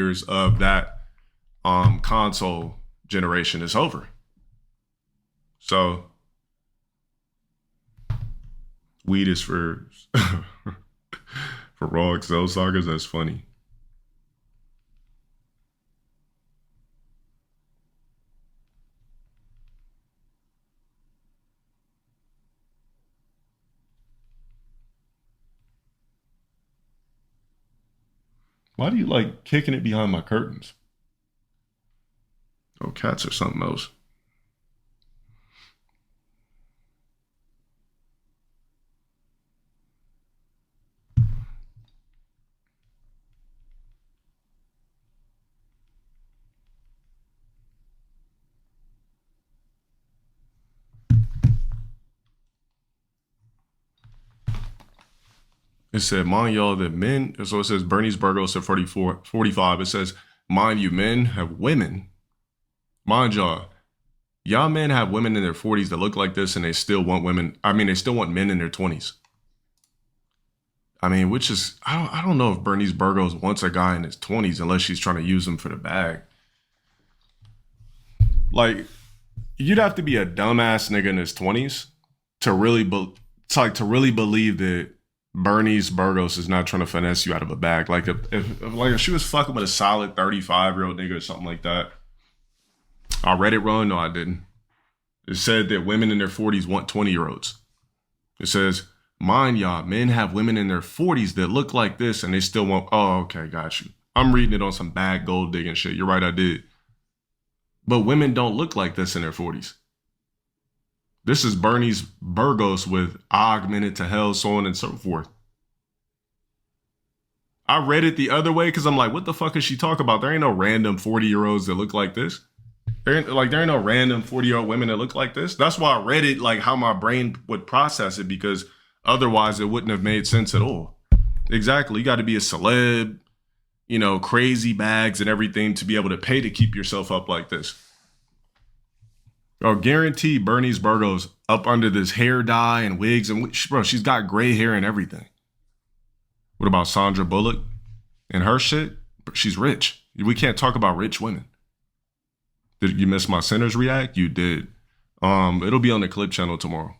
years of that console generation is over. So weed is for for raw Excel sagas. That's funny. Why do you like kicking it behind my curtains? Oh, cats or something else. It said, mind y'all that men, so it says Bernie's Burgos at 45. It says, mind you, men have women. Mind y'all men have women in their 40s that look like this and they still want women. I mean, they still want men in their 20s. I mean, which is, I don't know if Bernice Burgos wants a guy in his 20s unless she's trying to use him for the bag. Like, you'd have to be a dumbass nigga in his 20s to really, to really believe that Bernice Burgos is not trying to finesse you out of a bag. Like if she was fucking with a solid 35-year-old nigga or something like that. I read it wrong. No, I didn't. It said that women in their 40s want 20-year-olds. It says, mind y'all, men have women in their 40s that look like this and they still want, oh, okay, got you. I'm reading it on some bad gold digging shit. You're right, I did. But women don't look like this in their 40s. This is Bernice Burgos with augmented to hell, so on and so forth. I read it the other way because I'm like, what the fuck is she talking about? There ain't no random 40-year-olds that look like this. There ain't no random 40-year-old women that look like this. That's why I read it like how my brain would process it, because otherwise it wouldn't have made sense at all. Exactly. You got to be a celeb, you know, crazy bags and everything to be able to pay to keep yourself up like this. Bro, guarantee Bernice Burgos up under this hair dye and wigs. And bro, she's got gray hair and everything. What about Sandra Bullock and her shit? She's rich. We can't talk about rich women. Did you miss my Sinners React? You did. It'll be on the clip channel tomorrow.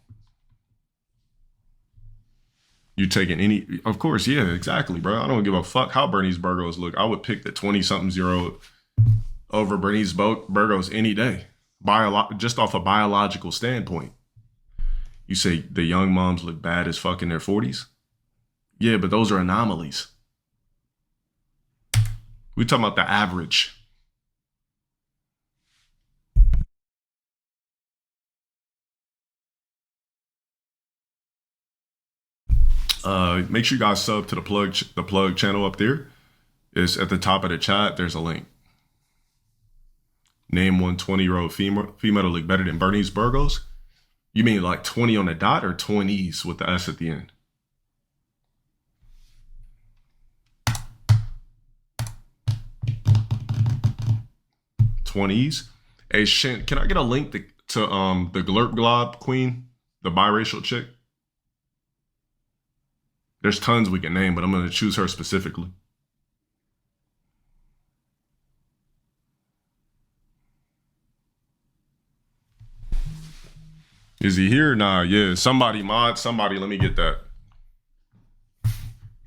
You taking any? Of course, yeah, exactly, bro. I don't give a fuck how Bernice Burgos look. I would pick the 20-something-year-old over Bernice Burgos any day. Just off a biological standpoint. You say the young moms look bad as fuck in their 40s? Yeah, but those are anomalies. We're talking about the average. Make sure you guys sub to the plug channel up there. It's at the top of the chat. There's a link. Name one 20-year-old female to look better than Bernice Burgos. You mean like 20 on the dot or 20s with the S at the end? '20s. Hey, Shin, can I get a link to the Glurp Glob queen, the biracial chick? There's tons we can name, but I'm going to choose her specifically. Is he here? Nah, yeah. Somebody mod, somebody, let me get that.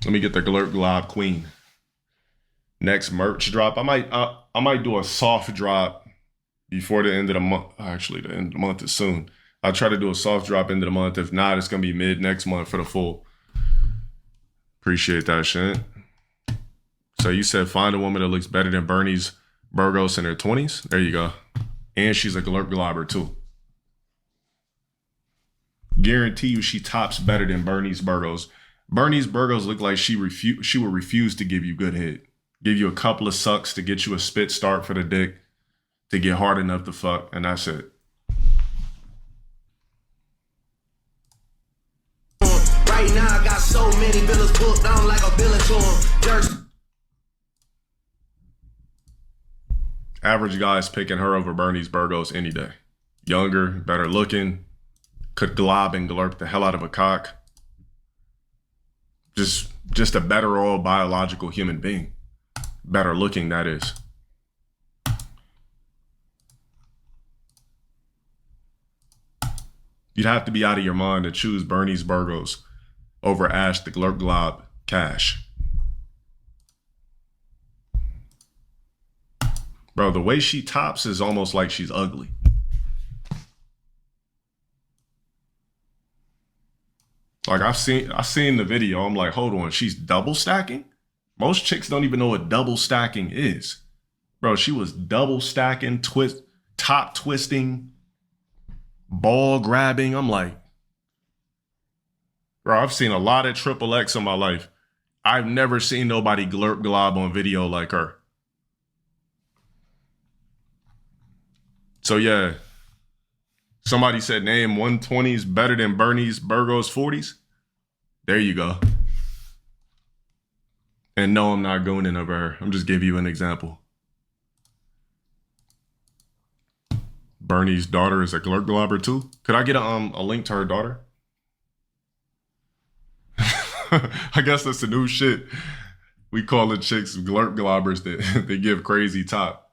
Let me get the Glurp Glob queen. Next merch drop. I might do a soft drop before the end of the month. Actually, the end of the month is soon. I'll try to do a soft drop end of the month. If not, it's going to be mid next month for the full. Appreciate that, shit. So you said find a woman that looks better than Bernice Burgos in her 20s. There you go. And she's a Glurp Globber too. Guarantee you she tops better than Bernice Burgos. Bernice Burgos look like she would refuse to give you good head. Give you a couple of sucks to get you a spit start for the dick, to get hard enough to fuck, and that's it. Right now I got so many villas booked down like a billion to them. Average guy's picking her over Bernice Burgos any day. Younger, better looking, could glob and glurp the hell out of a cock. Just a better old biological human being. Better looking, that is. You'd have to be out of your mind to choose Bernice Burgos over Ash the Glurp Glob Cash. Bro, the way she tops is almost like she's ugly. Like I seen the video. I'm like, hold on, she's double stacking? Most chicks don't even know what double stacking is. Bro, she was double stacking, top twisting, ball grabbing. I'm like, bro, I've seen a lot of triple X in my life. I've never seen nobody glurp glob on video like her. So yeah, somebody said name 120s better than Bernice Burgos 40s. There you go. And no, I'm not going in over her. I'm just giving you an example. Bernie's daughter is a glurp globber too. Could I get a link to her daughter? I guess that's the new shit. We call it chicks glurp globbers that they give crazy top.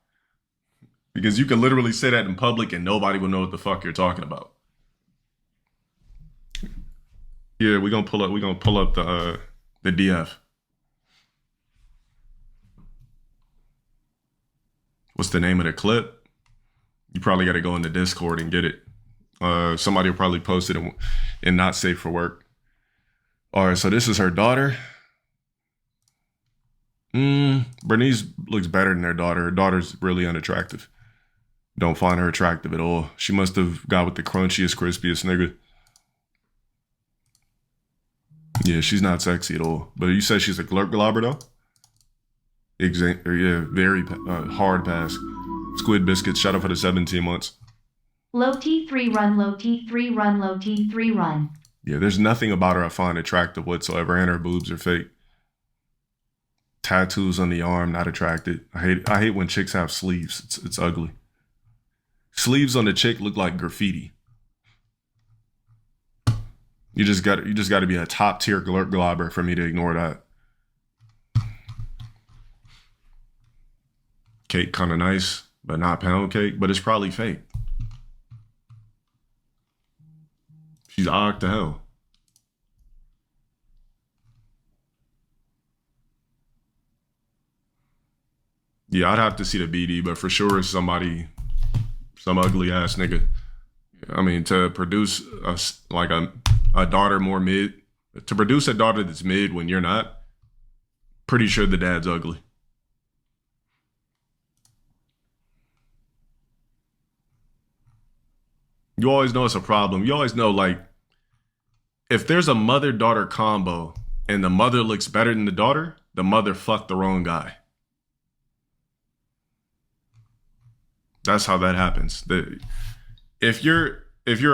Because you can literally say that in public and nobody will know what the fuck you're talking about. Yeah, we're gonna pull up the DF. What's the name of the clip? You probably got to go in the Discord and get it. Somebody will probably post it in Not Safe for Work. All right, so this is her daughter. Bernice looks better than her daughter. Her daughter's really unattractive. Don't find her attractive at all. She must have got with the crunchiest, crispiest nigga. Yeah, she's not sexy at all. But you said she's a glurp globber though? Yeah, very hard pass. Squid Biscuits, shout out for the 17 months. Low T3 run, low T3 run, low T3 run. Yeah, there's nothing about her I find attractive whatsoever, and her boobs are fake. Tattoos on the arm, not attracted. I hate when chicks have sleeves. It's ugly. Sleeves on the chick look like graffiti. You just got to be a top tier glurp globber for me to ignore that. Cake kind of nice, but not pound cake. But it's probably fake. She's odd to hell. Yeah, I'd have to see the BD, but for sure it's some ugly ass nigga. I mean, to produce a daughter more mid, to produce a daughter that's mid when you're not, pretty sure the dad's ugly. You always know it's a problem. You always know, like, if there's a mother-daughter combo and the mother looks better than the mother fucked the wrong guy. That's how that happens. If you're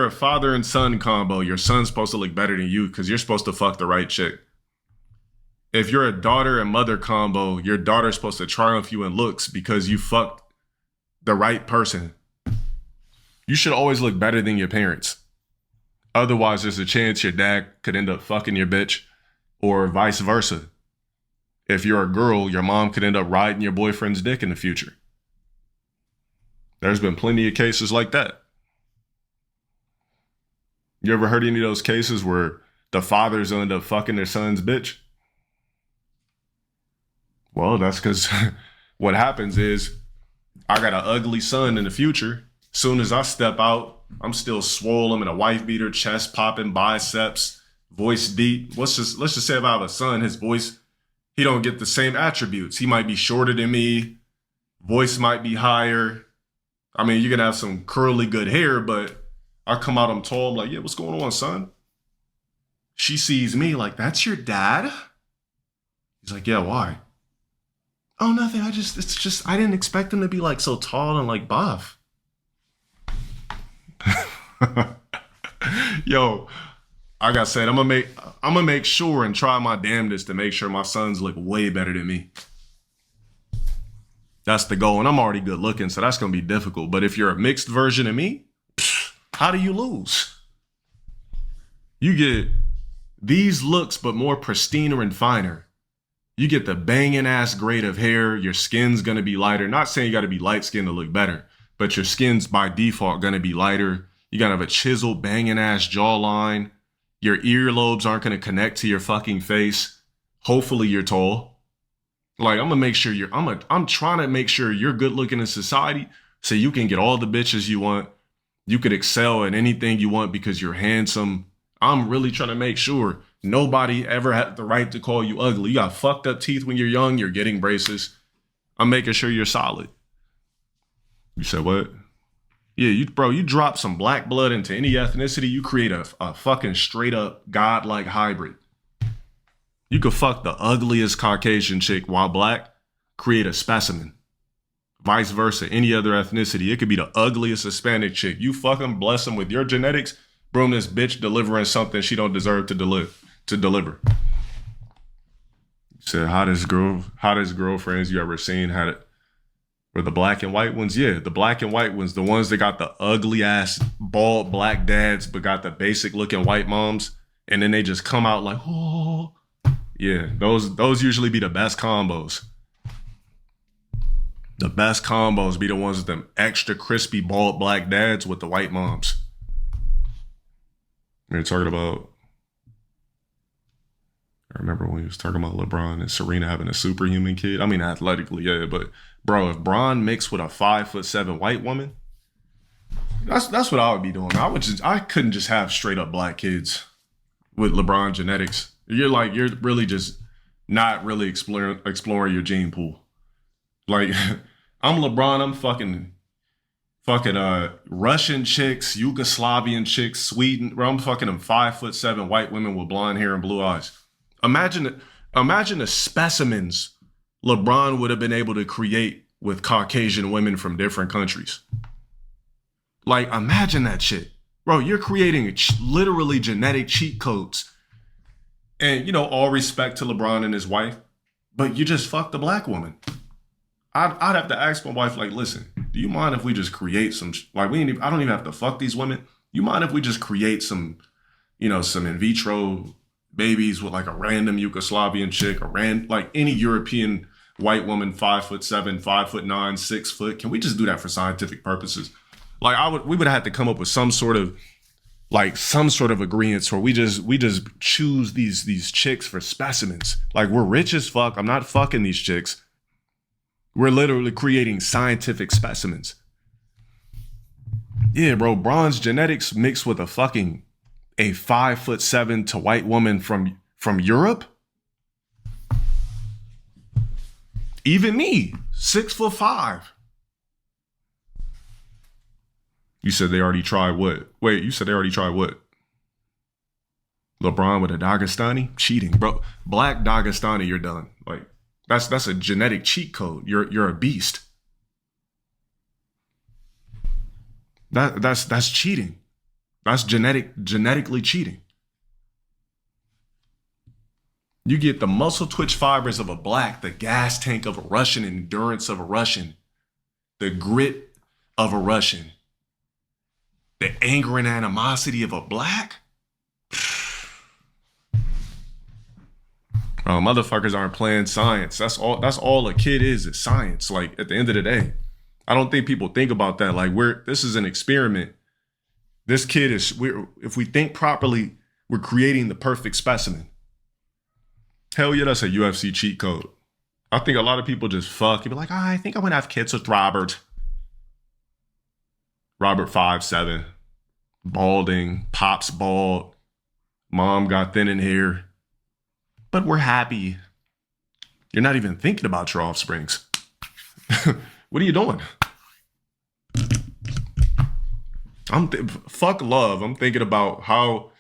a father and son combo, your son's supposed to look better than you because you're supposed to fuck the right chick. If you're a daughter and mother combo, your daughter's supposed to triumph you in looks because you fucked the right person. You should always look better than your parents. Otherwise, there's a chance your dad could end up fucking your bitch, or vice versa. If you're a girl, your mom could end up riding your boyfriend's dick in the future. There's been plenty of cases like that. You ever heard any of those cases where the fathers end up fucking their son's bitch? Well, that's because what happens is I got an ugly son in the future. Soon as I step out, I'm still swole. I'm in a wife beater, chest popping, biceps, voice deep. Let's just say if I have a son, his voice, he don't get the same attributes. He might be shorter than me. Voice might be higher. I mean, you can have some curly good hair, but I come out, I'm tall. I'm like, yeah, what's going on, son? She sees me like, that's your dad? He's like, yeah, why? Oh, nothing. I didn't expect him to be like so tall and like buff. Yo, like I said, I'm gonna make sure and try my damnedest to make sure my sons look way better than me. That's the goal, and I'm already good looking, so that's gonna be difficult. But if you're a mixed version of me, how do you lose? You get these looks, but more pristiner and finer. You get the banging ass grade of hair. Your skin's gonna be lighter. Not saying you gotta be light skinned to look better, but your skin's by default gonna be lighter. You gotta have a chiseled banging ass jawline. Your earlobes aren't gonna connect to your fucking face. Hopefully you're tall. Like, I'm gonna make sure I'm trying to make sure you're good looking in society so you can get all the bitches you want. You could excel at anything you want because you're handsome. I'm really trying to make sure nobody ever had the right to call you ugly. You got fucked up teeth when you're young, you're getting braces. I'm making sure you're solid. You said what? Yeah, you drop some black blood into any ethnicity, you create a fucking straight up godlike hybrid. You could fuck the ugliest Caucasian chick while black, create a specimen. Vice versa, any other ethnicity. It could be the ugliest Hispanic chick. You fuck them, bless them with your genetics, boom, this bitch delivering something she don't deserve to deliver. You said hottest girlfriends you ever seen had it. Were the black and white ones? Yeah, the black and white ones, the ones that got the ugly ass bald black dads but got the basic looking white moms, and then they just come out like, oh. Yeah, those usually be the best combos. The best combos be the ones with them extra crispy bald black dads with the white moms. You're talking about, I remember when he was talking about LeBron and Serena having a superhuman kid. I mean, athletically, yeah, but bro, if Bron mixed with a 5'7" white woman, that's what I would be doing. I couldn't just have straight up black kids with LeBron genetics. You're really just not really exploring your gene pool. Like, I'm LeBron, I'm fucking Russian chicks, Yugoslavian chicks, Sweden, bro, I'm fucking them 5'7" white women with blonde hair and blue eyes. Imagine the specimens LeBron would have been able to create with Caucasian women from different countries. Like, imagine that shit. Bro, you're creating literally genetic cheat codes. And, all respect to LeBron and his wife, but you just fucked the black woman. I'd have to ask my wife, like, listen, do you mind if we just create some, like, I don't even have to fuck these women. You mind if we just create some, some in vitro babies with like a random Yugoslavian chick, like any European white woman, 5'7", 5'9", 6 foot. Can we just do that for scientific purposes? Like, we would have to come up with some sort of agreements where we just choose these chicks for specimens. Like, we're rich as fuck. I'm not fucking these chicks. We're literally creating scientific specimens. Yeah, bro, Bron's genetics mixed with a 5'7" to white woman from Europe. Even me, 6'5". You said they already tried what? Wait, you said they already tried what? LeBron with a Dagestani? Cheating, bro. Black Dagestani, you're done. Like, that's a genetic cheat code. You're a beast. That's cheating. That's genetically cheating. You get the muscle twitch fibers of a black, the gas tank of a Russian, endurance of a Russian, the grit of a Russian, the anger and animosity of a black. Bro, motherfuckers aren't playing science. That's all a kid is science. Like, at the end of the day, I don't think people think about that. Like, this is an experiment. This kid if we think properly, we're creating the perfect specimen. Hell yeah, that's a UFC cheat code. I think a lot of people just fuck. You be like, I think I want to have kids with Robert. Robert 5'7", balding, pops bald, mom got thin in hair. But we're happy. You're not even thinking about your offsprings. What are you doing? Fuck love. I'm thinking about how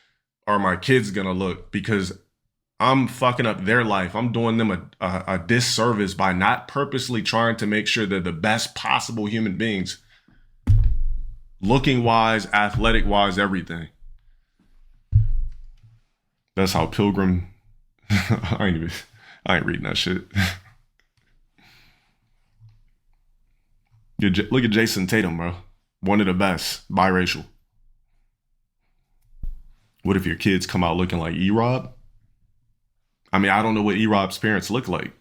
are my kids gonna look, because I'm fucking up their life. I'm doing them a disservice by not purposely trying to make sure they're the best possible human beings. Looking wise, athletic wise, everything. That's how Pilgrim. I ain't reading that shit. Look at Jason Tatum, bro. One of the best, biracial. What if your kids come out looking like E-Rob? I mean, I don't know what E-Rob's parents look like.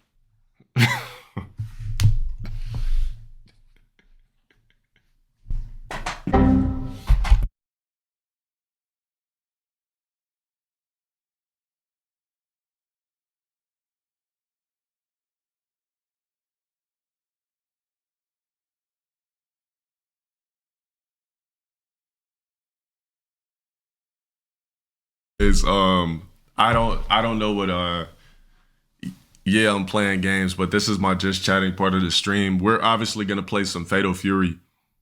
Is I don't know what yeah, I'm playing games, but this is my just chatting part of the stream. We're obviously gonna play some Fatal Fury,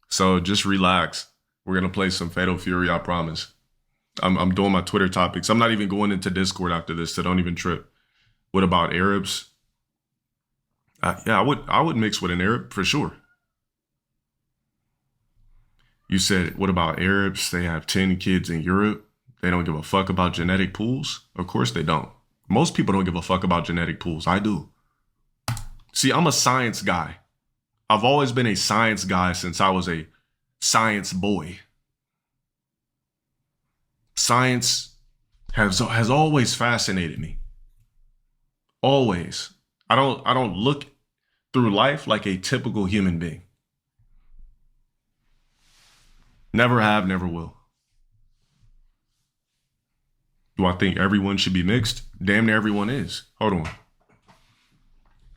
so just relax. We're gonna play some Fatal Fury, I promise. I'm doing my Twitter topics. I'm not even going into Discord after this, so don't even trip. What about Arabs? Yeah, I would mix with an Arab for sure. You said, what about Arabs? They have 10 kids in Europe. They don't give a fuck about genetic pools? Of course they don't. Most people don't give a fuck about genetic pools. I do. See, I'm a science guy. I've always been a science guy since I was a science boy. Science has always fascinated me. Always. I don't look through life like a typical human being. Never have, never will. Do I think everyone should be mixed? Damn near everyone is. Hold on.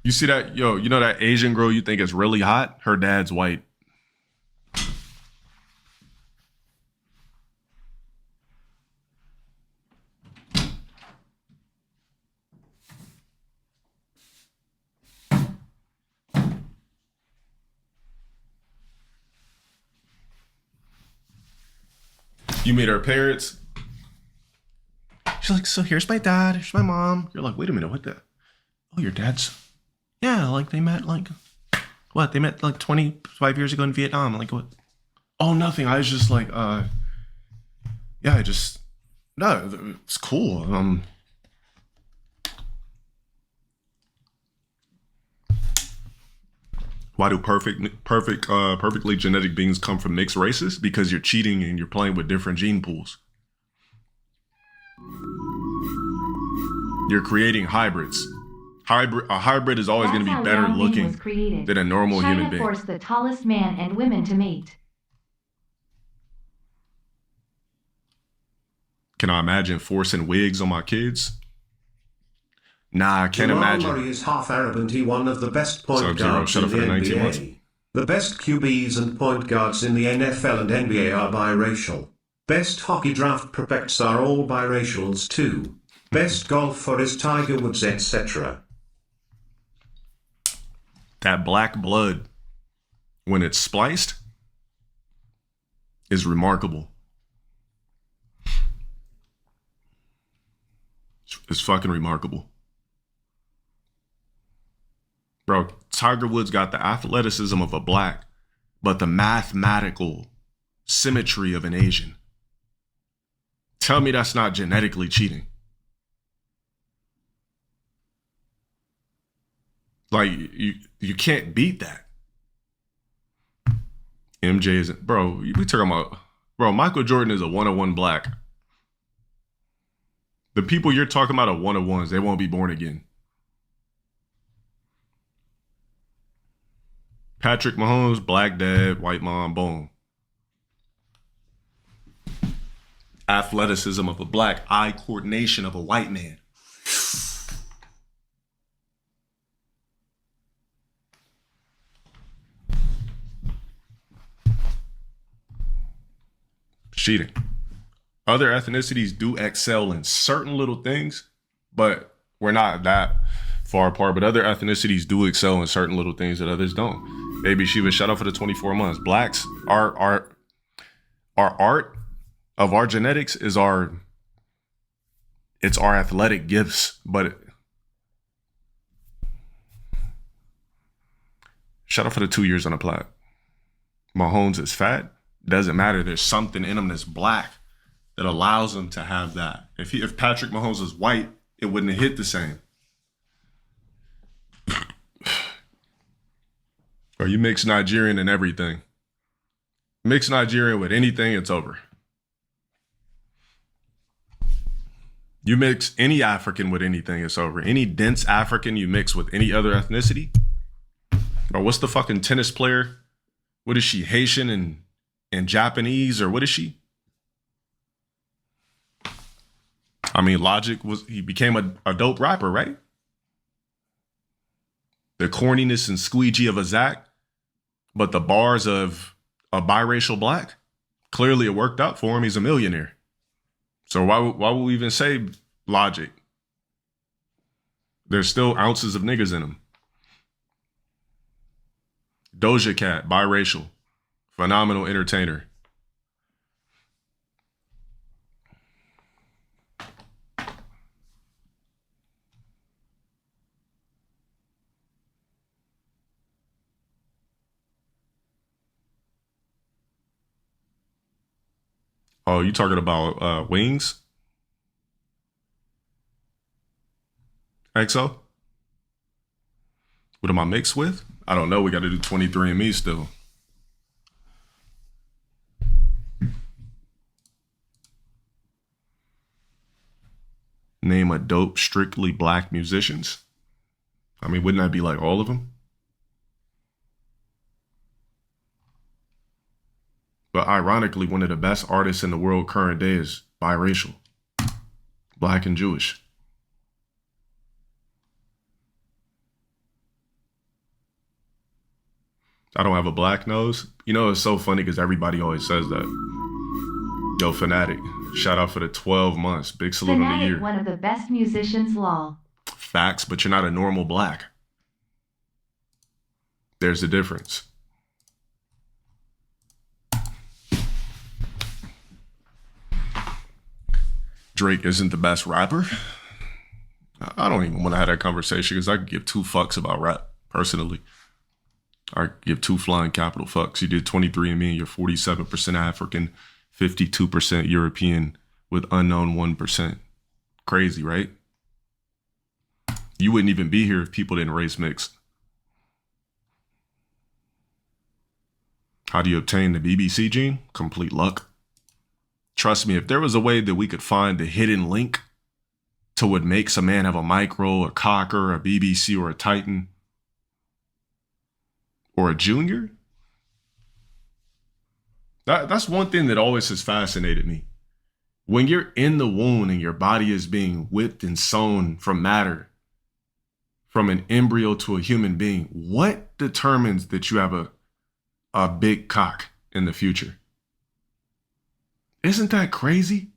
You see that? Yo, you know that Asian girl you think is really hot? Her dad's white. You meet her parents? She's like, so here's my dad, here's my mom. You're like, wait a minute, what the? Oh, your dad's? Yeah, like they met like, what? They met like 25 years ago in Vietnam. Like what? Oh, nothing. I was just like, yeah, no, it's cool. Why do perfectly genetic beings come from mixed races? Because you're cheating and you're playing with different gene pools. You're creating hybrids. A hybrid is always going to be better looking than a normal human being. China forced the tallest man and women to mate. Can I imagine forcing wigs on my kids? Nah, I can't imagine. Murray is half Arab and he one of the best point Sub-Zero, guards shut in up the for the 19 NBA. months. The best QBs and point guards in the NFL and NBA are biracial. Best hockey draft prospects are all biracials too. Best golfer is Tiger Woods, etc. That black blood, when it's spliced, is remarkable. It's fucking remarkable. Bro, Tiger Woods got the athleticism of a black, but the mathematical symmetry of an Asian. Tell me that's not genetically cheating. Like, you can't beat that. MJ isn't, bro, we talking about, bro, Michael Jordan is a 101 black. The people you're talking about are 101s. They won't be born again. Patrick Mahomes, black dad, white mom, boom. Athleticism of a black, eye coordination of a white man. Cheating. Other ethnicities do excel in certain little things, but we're not that far apart. But other ethnicities do excel in certain little things that others don't. Baby Shiva, shout out for the 24 months. Blacks, our art of our genetics is our athletic gifts. But shout out for the 2 years on the plat. Mahomes is fat. Doesn't matter. There's something in him that's black that allows him to have that. If Patrick Mahomes was white, it wouldn't have hit the same. Or you mix Nigerian and everything. Mix Nigerian with anything, it's over. You mix any African with anything, it's over. Any dense African you mix with any other ethnicity. Or what's the fucking tennis player? What is she, Haitian and Japanese, or what is she? I mean, Logic he became a dope rapper, right? The corniness and squeegee of a Zach, but the bars of a biracial black, clearly it worked out for him. He's a millionaire. So why would we even say Logic? There's still ounces of niggas in him. Doja Cat, biracial, phenomenal entertainer. Oh, you talking about Wings? XO? What am I mixed with? I don't know. We got to do 23andMe still. Name a dope, strictly black musicians. I mean, wouldn't that be like all of them? But ironically, one of the best artists in the world current day is biracial, black and Jewish. I don't have a black nose. You know, it's so funny because everybody always says that. Yo, Fanatic, shout out for the 12 months. Big salute on the Fanatic, year. one of the best musicians, lol. Facts, but you're not a normal black. There's the difference. Drake isn't the best rapper. I don't even want to have that conversation because I could give two fucks about rap, personally. I give two flying capital fucks. You did 23andMe and you're 47% African, 52% European with unknown 1%. Crazy, right? You wouldn't even be here if people didn't race mix. How do you obtain the BBC gene? Complete luck. Trust me, if there was a way that we could find the hidden link to what makes a man have a micro, a cocker, a BBC, or a Titan, or a junior, that's one thing that always has fascinated me. When you're in the womb and your body is being whipped and sewn from matter, from an embryo to a human being, what determines that you have a big cock in the future? Isn't that crazy?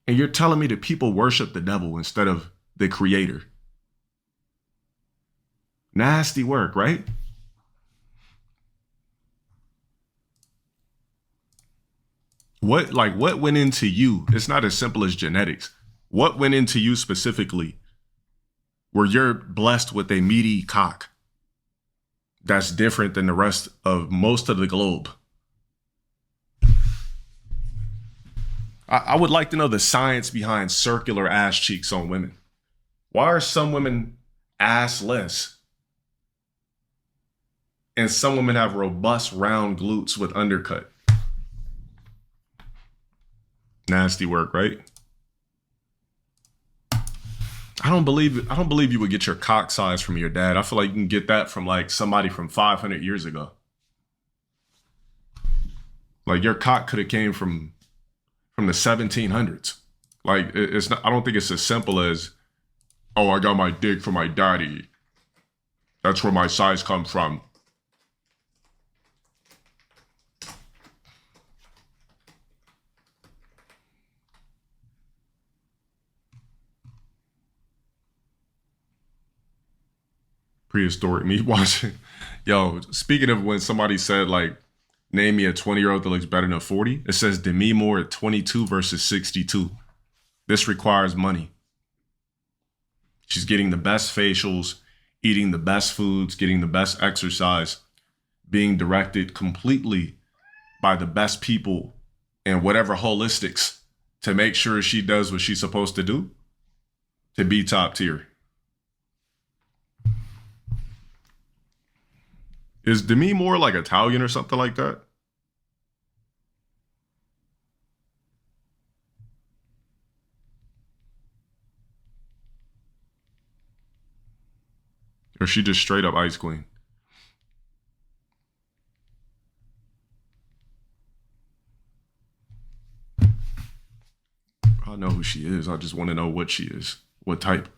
And you're telling me that people worship the devil instead of the creator. Nasty work, right? What went into you? It's not as simple as genetics. What went into you specifically where you're blessed with a meaty cock that's different than the rest of most of the globe? I would like to know the science behind circular ass cheeks on women. Why are some women assless? And some women have robust round glutes with undercut. Nasty work, right? I don't believe you would get your cock size from your dad. I feel like you can get that from like somebody from 500 years ago. Like your cock could have came from the 1700s. Like it's not. I don't think it's as simple as, oh, I got my dick from my daddy. That's where my size comes from. Prehistoric me watching. Yo, speaking of when somebody said, like, name me a 20-year-old that looks better than a 40, it says Demi Moore at 22 versus 62. This requires money. She's getting the best facials, eating the best foods, getting the best exercise, being directed completely by the best people and whatever holistics to make sure she does what she's supposed to do to be top tier. Is Demi Moore like Italian or something like that? Or she just straight up Ice Queen? I know who she is. I just want to know what she is. What type?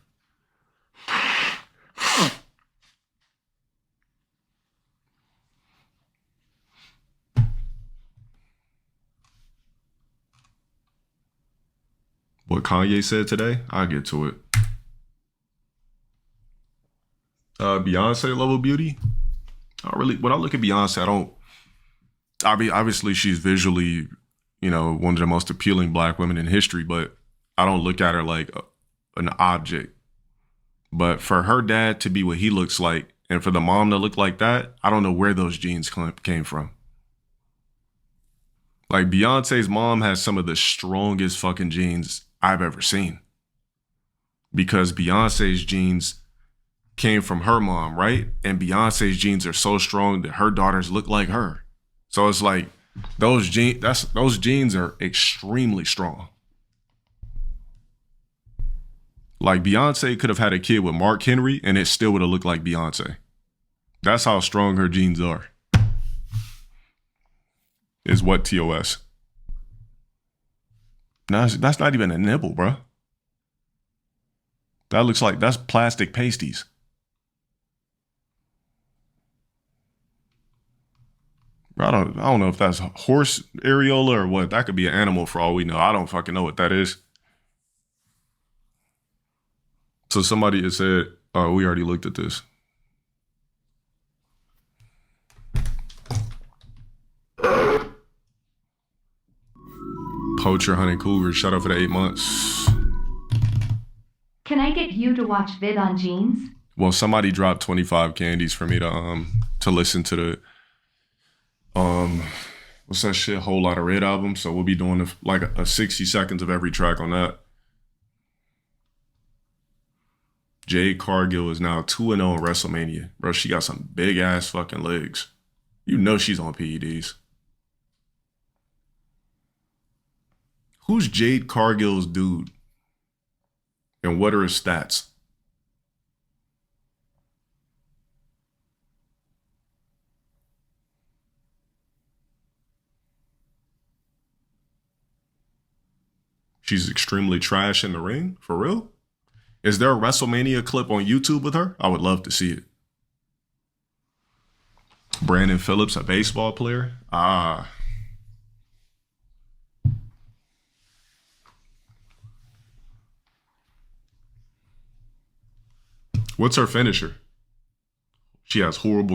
What Kanye said today? I'll get to it. Beyonce level beauty? When I look at Beyonce, obviously she's visually, one of the most appealing black women in history, but I don't look at her like an object. But for her dad to be what he looks like, and for the mom to look like that, I don't know where those genes came from. Like, Beyonce's mom has some of the strongest fucking genes I've ever seen. Because Beyonce's genes came from her mom, right? And Beyonce's genes are so strong that her daughters look like her. So it's like those genes are extremely strong. Like, Beyonce could have had a kid with Mark Henry and it still would have looked like Beyonce. That's how strong her genes are. Is what TOS. No, that's not even a nipple, bro. That's plastic pasties. I don't know if that's horse areola or what. That could be an animal for all we know. I don't fucking know what that is. So somebody has said, oh, we already looked at this. Poacher hunting cougars. Shut up for the 8 months. Can I get you to watch vid on jeans? Well, somebody dropped 25 candies for me to listen to the what's that shit? Whole Lot of Red album. So we'll be doing like a 60 seconds of every track on that. Jade Cargill is now 2-0 in WrestleMania. Bro, she got some big ass fucking legs. You know she's on PEDs. Who's Jade Cargill's dude? And what are his stats? She's extremely trash in the ring? For real? Is there a WrestleMania clip on YouTube with her? I would love to see it. Brandon Phillips, a baseball player? Ah. What's her finisher? She has horrible